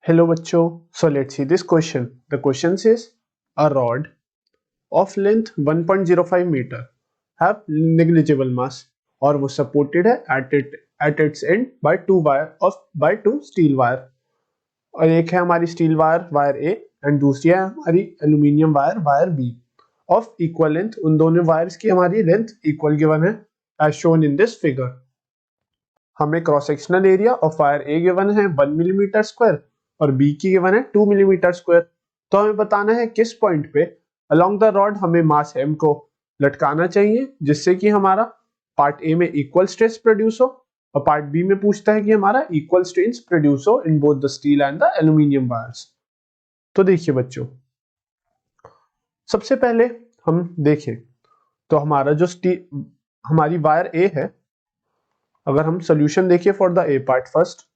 Hello बच्चों, so let's see this question. The question says a rod of length 1.05 meter have negligible mass और वो supported है at its end by two steel wire और एक है हमारी steel wire A and दूसरी है हमारी aluminium wire B of equal length. उन दोनों wires की हमारी length equal given है as shown in this figure. हमें cross sectional area of wire A given है 1 मिलीमीटर स्क्वायर और बी की गिवन है 2 मिलीमीटर स्क्वायर. तो हमें बताना है किस पॉइंट पे अलोंग द रॉड हमें मास m को लटकाना चाहिए जिससे कि हमारा पार्ट ए में इक्वल स्ट्रेस प्रोड्यूस हो और पार्ट बी में पूछता है कि हमारा इक्वल स्ट्रेस प्रोड्यूस हो in both the steel and the aluminium wires. तो देखिए बच्चों, सबसे पहले हम देखें तो हमारा जो हमारी वायर ए है, अगर हम सोल्यूशन देखिए for the A part first,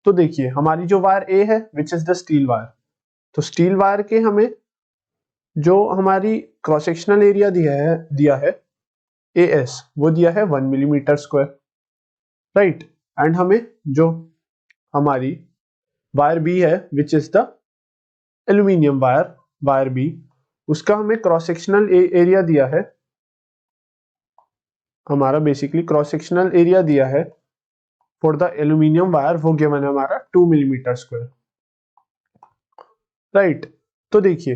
तो देखिए हमारी जो वायर ए है which is the steel wire, तो स्टील वायर के हमें जो हमारी क्रॉस सेक्शनल एरिया दिया है ए एस वो दिया है 1 मिलीमीटर स्क्वायर, राइट. एंड हमें जो हमारी वायर बी है which is the aluminium wire B, उसका हमें क्रॉस सेक्शनल एरिया दिया है, हमारा बेसिकली क्रॉस सेक्शनल एरिया दिया है फॉर द एल्यूमिनियम वायर, वो गिवन है हमारा 2 मिलीमीटर स्क्वायर, राइट. तो देखिए,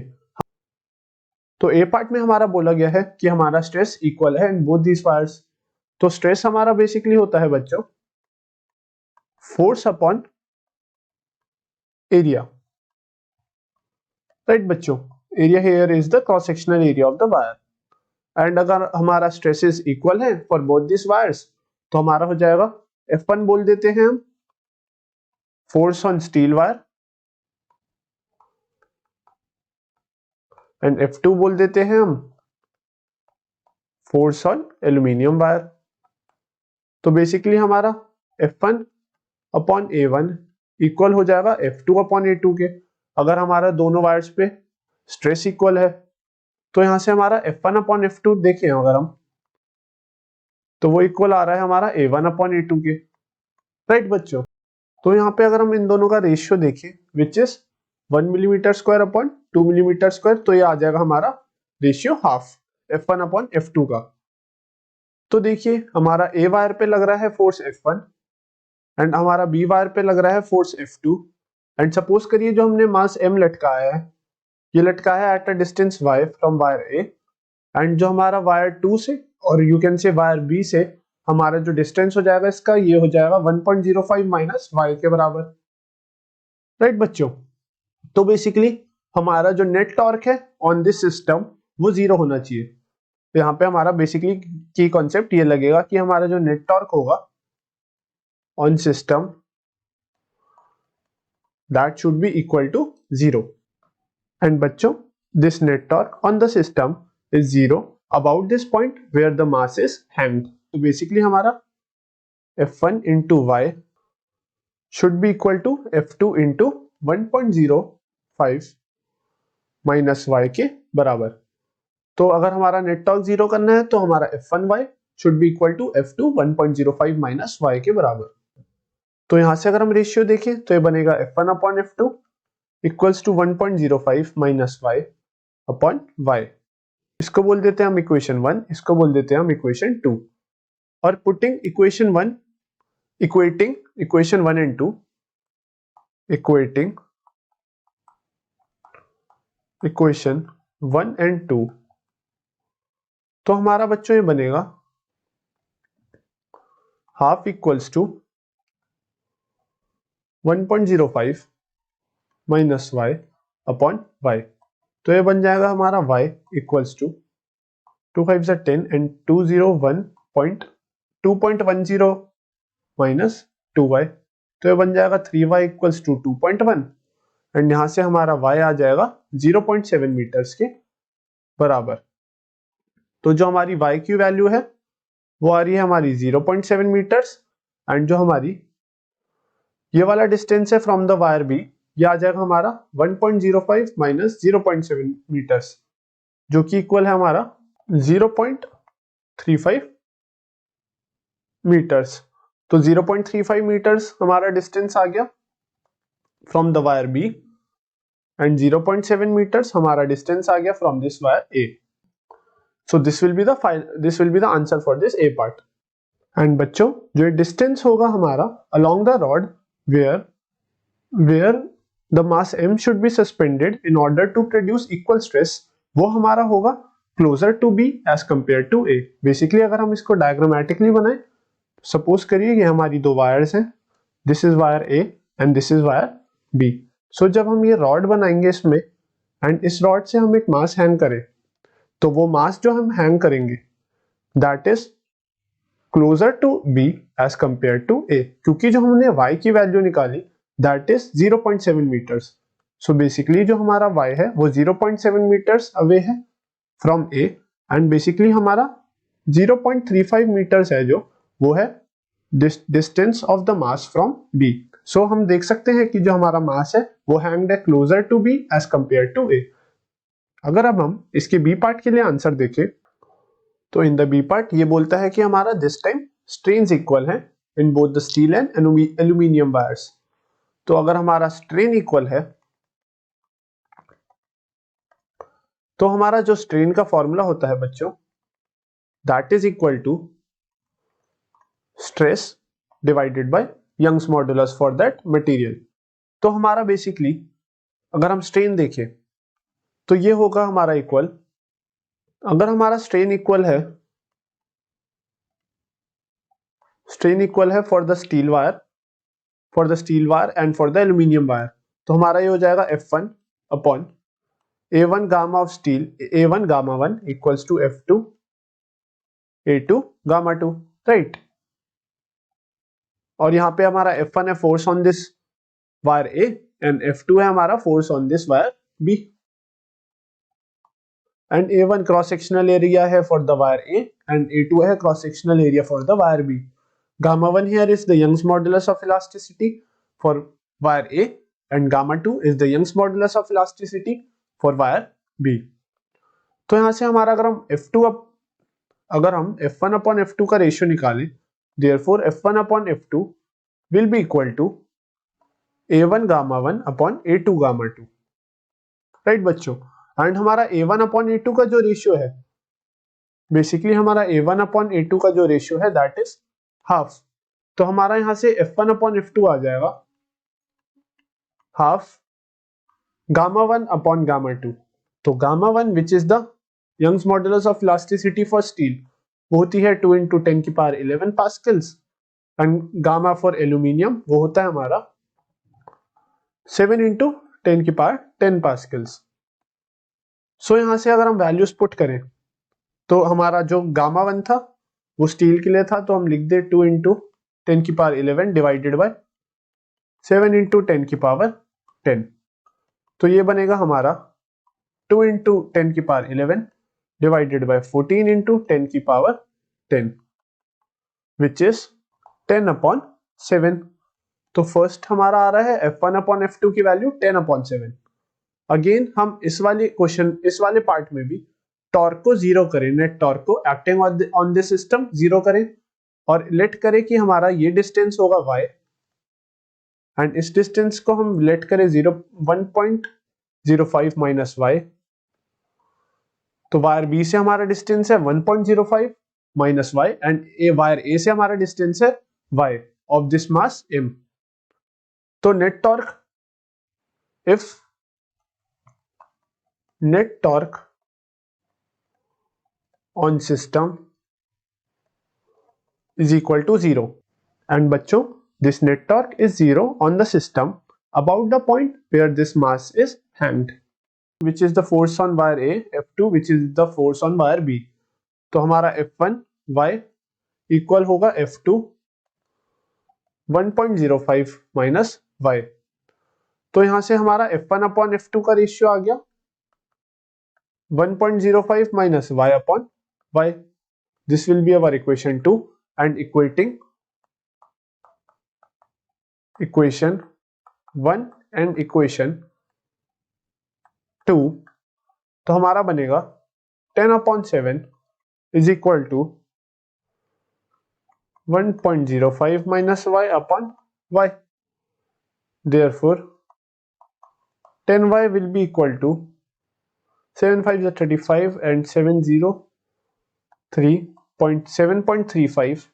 तो ए पार्ट में हमारा बोला गया है कि हमारा स्ट्रेस इक्वल है इन बोथ दीस वायर्स. तो स्ट्रेस हमारा बेसिकली होता है बच्चों फोर्स अपॉन एरिया, राइट बच्चों. Area here is the cross sectional area of the wire. And अगर हमारा स्ट्रेसेस इक्वल है फॉर बोथ दिस वायर्स तो हमारा हो जाएगा F1 बोल देते हैं हम force on steel wire and F2 बोल देते हैं हम फोर्स ऑन एल्यूमिनियम वायर. तो बेसिकली हमारा F1 अपॉन A1 इक्वल हो जाएगा F2 अपॉन A2 के. अगर हमारा दोनों वायर्स पे स्ट्रेस इक्वल है तो यहां से हमारा F1 अपॉन F2 देखें अगर हम, तो वो इक्वल आ रहा है हमारा A1 अपॉन A2 के, राइट बच्चों. तो यहाँ पे अगर हम इन दोनों का रेशियो देखें which is 1 millimetre square upon 2 millimetre square, तो ये आ जाएगा हमारा ratio half F1 upon F2 का. तो देखिए हमारा A वायर पे लग रहा है फोर्स F1 एंड हमारा B वायर पे लग रहा है फोर्स F2. एंड सपोज करिए जो हमने मास M लटकाया है, ये लटकाया है eight a distance y from wire A, and जो हमारा वायर 2 से और you can say wire B से हमारा जो डिस्टेंस हो जाएगा इसका, ये हो जाएगा 1.05 माइनस y के बराबर, राइट बच्चों. तो बेसिकली हमारा जो नेट टॉर्क है ऑन दिस सिस्टम वो 0 होना चाहिए. तो यहाँ पे हमारा बेसिकली की कॉन्सेप्ट ये लगेगा कि हमारा जो नेट टॉर्क होगा on system that should be equal to 0. And बच्चों this net torque on the system is 0 about this point where the mass is hanged. तो बेसिकली हमारा F1 into y should be equal to F2 into 1.05 minus y के बराबर. तो अगर हमारा net torque 0 करना है तो हमारा F1y should be equal to F2 1.05 minus y के बराबर. तो यहां से अगर हम रेशियो देखें तो ये बनेगा F1 upon F2 equals to 1.05 minus y upon y. इसको बोल देते हैं हम इक्वेशन 1, इसको बोल देते हैं हम इक्वेशन 2. और putting equation 1 equating equation 1 and 2, equating equation 1 and 2, तो हमारा बच्चों ये बनेगा half equals to 1.05 minus y upon y. तो ये बन जाएगा हमारा y equals to 2 5 10 and 210 minus 2y. तो ये बन जाएगा 3y इक्वल्स टू 2.1 एंड यहां से हमारा y आ जाएगा 0.7 मीटर्स के बराबर. तो जो हमारी y की वैल्यू है वो आ रही है हमारी 0.7 मीटर्स एंड जो हमारी ये वाला डिस्टेंस है फ्रॉम द वायर बी, ये आ जाएगा हमारा 1.05 माइनस 0.7 मीटर्स जो कि इक्वल है हमारा 0.35 मीटर्स. तो 0.35 मीटर्स हमारा डिस्टेंस आ गया from the wire B and 0.7 metres हमारा डिस्टेंस आ गया from this wire A. So this will be the answer for this A part. And बच्चों जो डिस्टेंस होगा हमारा along the rod where the mass m should be suspended in order to produce equal stress, वो हमारा होगा closer to b as compare to a. Basically अगर हम इसको डायग्रामेटिकली बनाएं, सपोज करिए ये हमारी दो वायर्स हैं, this is wire a and this is wire b. सो जब हम ये रॉड बनाएंगे इसमें एंड इस रॉड से हम एक मास हैंग करें, तो वो मास जो हम हैंग करेंगे that is closer to b as compare to a, क्योंकि जो हमने y की वैल्यू निकाली that is 0.7 metres. So basically जो हमारा y है वो 0.7 मीटर्स अवे है फ्रॉम a एंड बेसिकली हमारा 0.35 मीटर्स है जो वो है distance of the mass from b. So हम देख सकते हैं कि जो हमारा मास है वो हैंग्ड है closer to b as compare to a. अगर अब हम इसके b पार्ट के लिए आंसर देखें तो इन द बी पार्ट ये बोलता है कि हमारा दिस टाइम स्ट्रेन्स इक्वल है in both the steel and aluminium wires. तो अगर हमारा स्ट्रेन इक्वल है तो हमारा जो स्ट्रेन का फॉर्मूला होता है बच्चों that is equal to stress divided by young's modulus for that material. तो हमारा बेसिकली अगर हम स्ट्रेन देखें तो ये होगा हमारा इक्वल, अगर हमारा स्ट्रेन इक्वल है for the steel wire and for the aluminium wire, तो हमारा ये हो जाएगा F1 upon A1 gamma of steel A1 gamma 1 equals to F2 A2 gamma 2, right. और यहाँ पे हमारा F1 है force on this wire A and F2 है हमारा force on this wire B. And A1 cross sectional area है for the wire A and A2 है cross sectional area for the wire B. Gamma 1 here is the Young's modulus of elasticity for wire A and gamma 2 is the Young's modulus of elasticity for wire B. तो यहाँ से हमारा अगर हम F1 upon F2 का ratio निकालें, therefore F1 upon F2 will be equal to A1 gamma 1 upon A2 gamma 2, right बच्चों. And हमारा A1 upon A2 का जो रेशियो है, बेसिकली हमारा A1 upon A2 का जो रेशियो है दैट इज हाफ. तो हमारा यहां से F1 अपॉन F2 आ जाएगा हाफ गामा 1 अपॉन गामा 2. तो gamma 1 which is the Young's modulus of elasticity for steel वो होती है 2 into 10 की power 11 pascals and gamma for aluminium वो होता है हमारा 7 into 10 की पावर 10 पास्कल्स. सो यहां से अगर हम वैल्यूज पुट करें तो हमारा जो गामा 1 था वो स्टील के लिए था, तो हम लिख दे 2 into 10 की पावर 11 डिवाइडेड बाय 7 into 10 की पावर 10. तो ये बनेगा हमारा 2 into 10 की पावर 11 डिवाइडेड बाय 14 into 10 की पावर 10 विच इज 10 अपॉन 7. तो फर्स्ट हमारा आ रहा है F1 अपॉन F2 की वैल्यू 10 अपॉन 7. अगेन हम इस वाले पार्ट में भी टॉर्क को जीरो करें, नेट टॉर्क को acting on this system zero करें और लेट करें कि हमारा ये डिस्टेंस होगा y एंड इस डिस्टेंस को हम लेट करें 1.05 माइनस y. तो वायर B से हमारा डिस्टेंस है 1.05 minus y and wire A से हमारा डिस्टेंस है y of this mass m. तो net torque on system is equal to 0. And बच्चों this net torque is 0 on the system about the point where this mass is hanged, which is the force on wire A, F2 which is the force on wire B. तो हमारा F1 y equal होगा F2 1.05 minus y. तो यहां से हमारा F1 upon F2 का ratio आ गया 1.05 minus y upon y. This will be our equation 2 and equating equation 1 and equation 2. तो हमारा बनेगा 10 upon 7 is equal to 1.05 minus y upon y. Therefore 10y will be equal to 7 5 is 35 and 703.7.35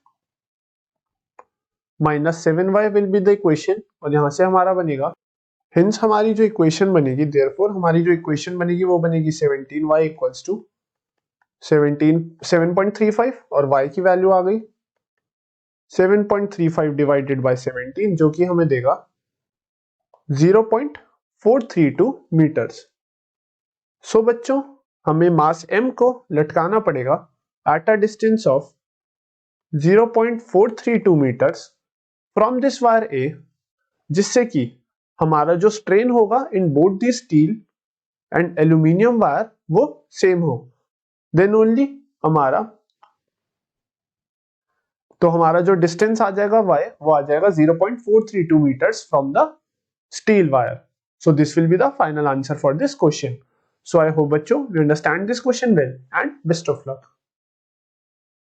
minus 7y will be the equation, और यहां से हमारा बनेगा, hence हमारी जो इक्वेशन बनेगी, therefore हमारी जो इक्वेशन बनेगी वो बनेगी 17y equals to 7.35 और y की वैल्यू आ गई 7.35 डिवाइडेड बाय 17 जो कि हमें देगा 0.432 मीटर्स। सो बच्चों हमें मास m को लटकाना पड़ेगा at a distance of 0.432 metres from this wire A, जिससे कि हमारा जो स्ट्रेन होगा in both the steel and aluminium wire वो सेम हो, देन ओनली हमारा जो डिस्टेंस आ जाएगा y वो आ जाएगा 0.432 metres from the steel wire. So this will be the final answer for this question. So I hope बच्चों you understand this question well and best of luck.